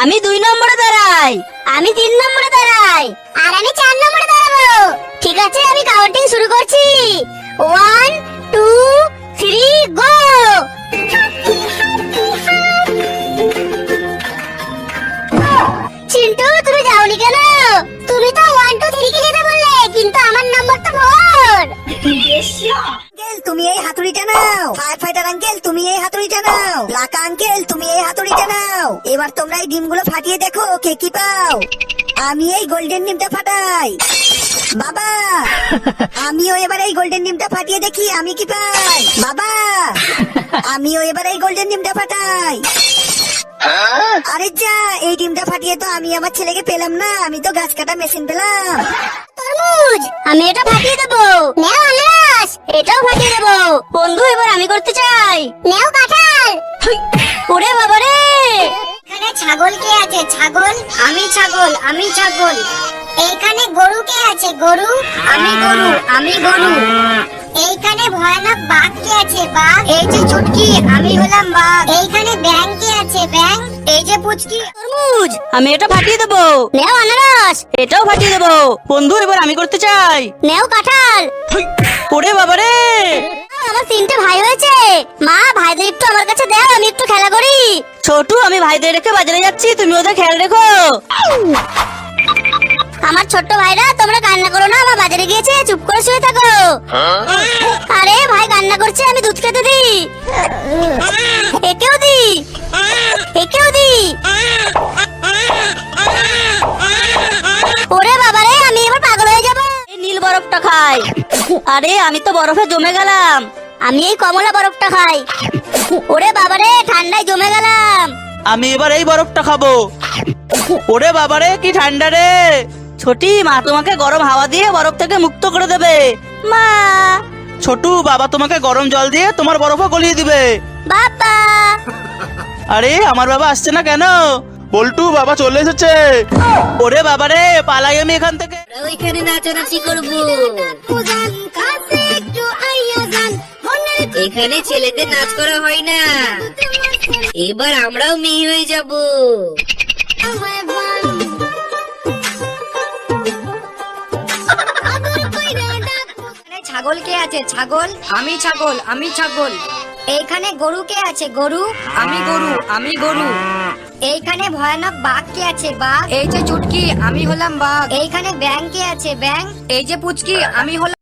আমি 2 নম্বরে দাঁড়াই। আমি 3 নম্বরে দাঁড়াই। আর আমি 4 নম্বরে দাঁড়াবো। ঠিক আছে, আমি কাউন্টিং শুরু করছি। 1 2 3 গো। চিন্টু, তুমি যাওনি কেন? তুমি তো 1 2 3 কে যেতে বললে, কিন্তু আমার নাম্বার তো 4। আঙ্কেল তুমি এই হাতুড়িটা নাও। ফায়ার ফাইটার আঙ্কেল তুমি এই হাতুড়িটা নাও। লাকা আঙ্কেল তুমি এই হাতুড়িটা নাও। এবার তোমরা এই ডিমগুলো ফাটিয়ে দেখো কে কি পাও। আমি এই গোল্ডেন ডিমটা ফাটাই। বাবা, আমিও এবার এই গোল্ডেন ডিমটা ফাটিয়ে দেখি আমি কি পাই। বাবা, আমিও এবার এই গোল্ডেন ডিমটা ফাটাই। আরে যা, এই ডিমটা ফাটিয়ে তো আমি আমার ছেলেকে পেলাম না, আমি তো গাছ কাটা মেশিন পেলাম। তরমুজ, আমি এটা ফাটিয়ে দেবো। নেও আনারস, এটাও ফাটিয়ে দেবো। বন্ধু, এবার আমি করতে চাই। নেও কাঁঠাল। ওরে বাবা রে, এখানে ছাগল কে আছে? ছাগল। আমি ছাগল, আমি ছাগল। এইখানে গরু কে আছে? গরু। আমি গরু, আমি গরু। এইখানে ভয়ানক বাঘ কে আছে? বাঘ। এই যে চুটকি, আমি হলাম বাঘ। এইখানে ব্যাং কে আছে? ব্যাং। এই যে পুচকি। তরমুজ, আমি এটা ফাটিয়ে দেবো। নেও আনারস, এটাও ফাটিয়ে দেবো। বন্ধু, এবার আমি করতে চাই। নেও কাঁঠাল। ওরে বাবা রে, আমার 3টে ভাই হয়েছে। মা, ভাইদের একটু আমার কাছে দাও, আমি একটু খেলা করি। ছোটু, আমি ভাইদের রেখে বাজারে যাচ্ছি, তুমি ওদের খেয়াল রেখো। আমার ছোট্ট ভাইরা, তোমরা কান্না করো না, আমার বাজারে গিয়েছে, চুপ করে শুয়ে থাকো। আরে ভাই কান্না করছে, আমি দুধ খেতে দি। একেও দি, একেও দি। ওরে বাবারে, আমি এবার পাগল হয়ে যাব। এই নীল বরফটা খাই। আরে আমি তো বরফে জমে গেলাম। আমি এই কমলা বরফটা খাই। ওরে বাবারে, ঠান্ডায় জমে গেলাম। আমি এবার এই বরফটা খাবো। ওরে বাবারে, কি ঠান্ডা রে। ছোটি, মা তোমাকে গরম হাওয়া দিয়ে বরফ থেকে মুক্ত করে দেবে। মা। ছোটু, বাবা তোমাকে গরম জল দিয়ে তোমার বরফও গলিয়ে দিবে। বাবা। আরে আমার বাবা আসছে না কেন? বল্টু, বাবা চলে এসেছে। ওরে বাবারে, পালাই আমি এখান থেকে। ওইখানে নাচানাচি করবো। এখানে ছেলেদের নাচ করা হয় না। এবার আমরাও মেয়ে হয়ে যাব। ছাগল কে আছে? ছাগল। আমি ছাগল, আমি ছাগল। এইখানে গরু কে আছে? গরু। আমি গরু, আমি গরু। এইখানে ভয়ানক বাঘ কে আছে? বাঘ। এই যে চুটকি, আমি হলাম বাঘ। এইখানে ব্যাং কে আছে? ব্যাং। এই যে পুচকি, আমি হলাম